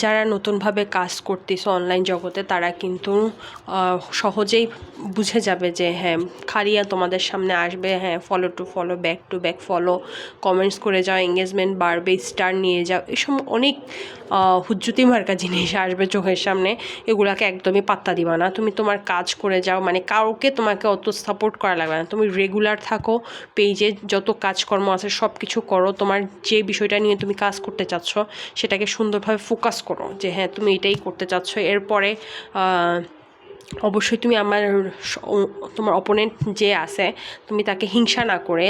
যারা নতুনভাবে কাজ করতেছে অনলাইন জগতে তারা কিন্তু সহজেই বুঝে যাবে যে হ্যাঁ খারিয়া তোমাদের সামনে আসবে, হ্যাঁ follow to follow, back to back follow, comments করে যাও, এঙ্গেজমেন্ট বাড়বে, স্টার নিয়ে যাও, এসব অনেক হুজ্জুতি মার্কা জিনিস আসবে চোখের সামনে। এগুলাকে একদমই পাত্তা দিবা না, তুমি তোমার কাজ করে যাও। মানে কাউকে তোমাকে অত সাপোর্ট করা লাগবে না, তুমি রেগুলার থাকো, পেজে যত কাজকর্ম আছে সব কিছু করো, তোমার যে বিষয়টা নিয়ে তুমি কাজ করতে চাচ্ছ সেটাকে সুন্দরভাবে ফোকাস করো যে হ্যাঁ তুমি এটাই করতে চাচ্ছ। এরপরে অবশ্যই তুমি তোমার অপোনেন্ট যে আছে তুমি তাকে হিংসা না করে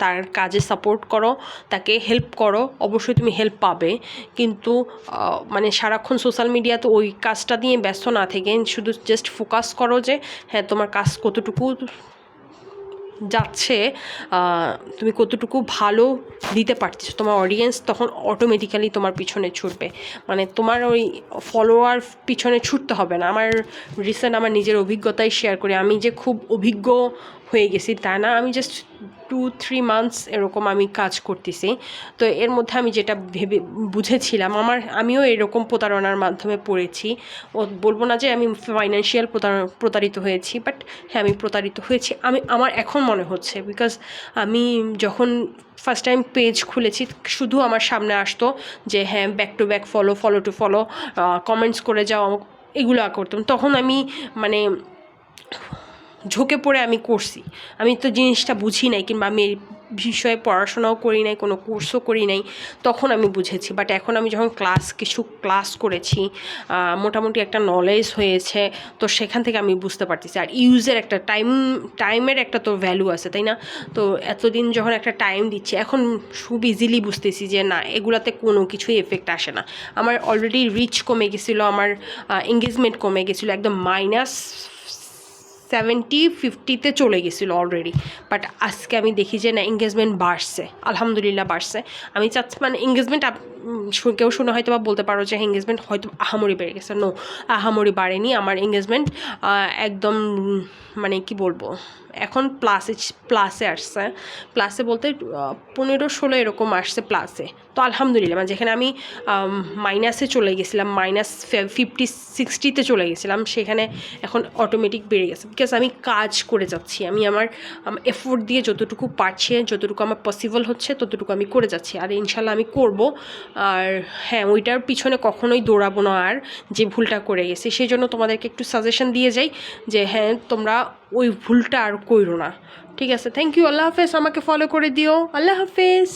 তার কাজে সাপোর্ট করো, তাকে হেল্প করো, অবশ্যই তুমি হেল্প পাবে। কিন্তু মানে সারাক্ষণ সোশ্যাল মিডিয়াতে ওই কাজটা নিয়ে ব্যস্ত না থেকে শুধু জাস্ট ফোকাস করো যে হ্যাঁ তোমার কাজ কতটুকু যাচ্ছে, তুমি কতটুকু ভালো দিতে পারছো, তোমার অডিয়েন্স তখন অটোমেটিক্যালি তোমার পিছনে ছুটবে। মানে তোমার ওই ফলোয়ার পিছনে ছুটতে হবে না। আমার নিজের অভিজ্ঞতাই শেয়ার করি, আমি যে খুব অভিজ্ঞ হয়ে গেছি তা না, আমি জাস্ট 2-3 মান্থস এরকম আমি কাজ করতেছি। তো এর মধ্যে আমি যেটা ভেবে বুঝেছিলাম, আমিও এরকম প্রতারণার মাধ্যমে পড়েছি। বলবো না যে আমি ফাইন্যান্সিয়াল প্রতারিত হয়েছি, বাট হ্যাঁ আমি প্রতারিত হয়েছি। আমার এখন মনে হচ্ছে, বিকজ আমি যখন ফার্স্ট টাইম পেজ খুলেছি শুধু আমার সামনে আসতো যে হ্যাঁ back to back follow, follow to follow, comments করে যাও, এগুলো করতাম। তখন আমি মানে ঝুঁকে পড়ে আমি করছি, আমি তো জিনিসটা বুঝি নাই, কিংবা আমি এই বিষয়ে পড়াশোনাও করি নাই, কোনো কোর্সও করি নাই, তখন আমি বুঝেছি। বাট এখন আমি যখন কিছু ক্লাস করেছি, মোটামুটি একটা নলেজ হয়েছে, তো সেখান থেকে আমি বুঝতে পারতেছি। আর ইউজের একটা টাইমের একটা তো ভ্যালু আছে, তাই না? তো এতদিন যখন একটা টাইম দিচ্ছি, এখন খুব ইজিলি বুঝতেছি যে না, এগুলাতে কোনো কিছুই এফেক্ট আসে না। আমার অলরেডি রিচ কমে গেছিলো, আমার এঙ্গেজমেন্ট কমে গেছিলো, একদম -70-50 চলে গেছিলো অলরেডি। বাট আজকে আমি দেখি যে না, এঙ্গেজমেন্ট বাড়ছে, আলহামদুলিল্লাহ বাড়ছে। আমি চাচ্ছি মানে এঙ্গেজমেন্ট কেউ শুনে হয়তো বা বলতে পারো যে এঙ্গেজমেন্ট হয়তো আহামরি বেড়ে গেছে। নো, আহামরি বাড়েনি। আমার এঙ্গেজমেন্ট একদম মানে কি বলবো, এখন প্লাসে আসছে। প্লাসে বলতে 15-16 এরকম আসছে প্লাসে। তো আলহামদুলিল্লাহ, মানে যেখানে আমি মাইনাসে চলে গেছিলাম, -50-60 চলে গেছিলাম, সেখানে এখন অটোমেটিক বেড়ে গেছে। বিকজ আমি কাজ করে যাচ্ছি, আমি আমার এফোর্ট দিয়ে যতটুকু পারছি, যতটুকু আমার পসিবল হচ্ছে ততটুকু আমি করে যাচ্ছি, আর ইনশাল্লাহ আমি করব। আর হ্যাঁ, ওইটার পিছনে কখনোই দৌড়াবো না আর, যে ভুলটা করে গেছি। সেই জন্য তোমাদেরকে একটু সাজেশন দিয়ে যাই যে হ্যাঁ তোমরা ওই ভুলটা আর কইরো না। ঠিক আছে, থ্যাংক ইউ, আল্লাহ হাফেজ। আমাকে ফলো করে দিও, আল্লাহ হাফেজ।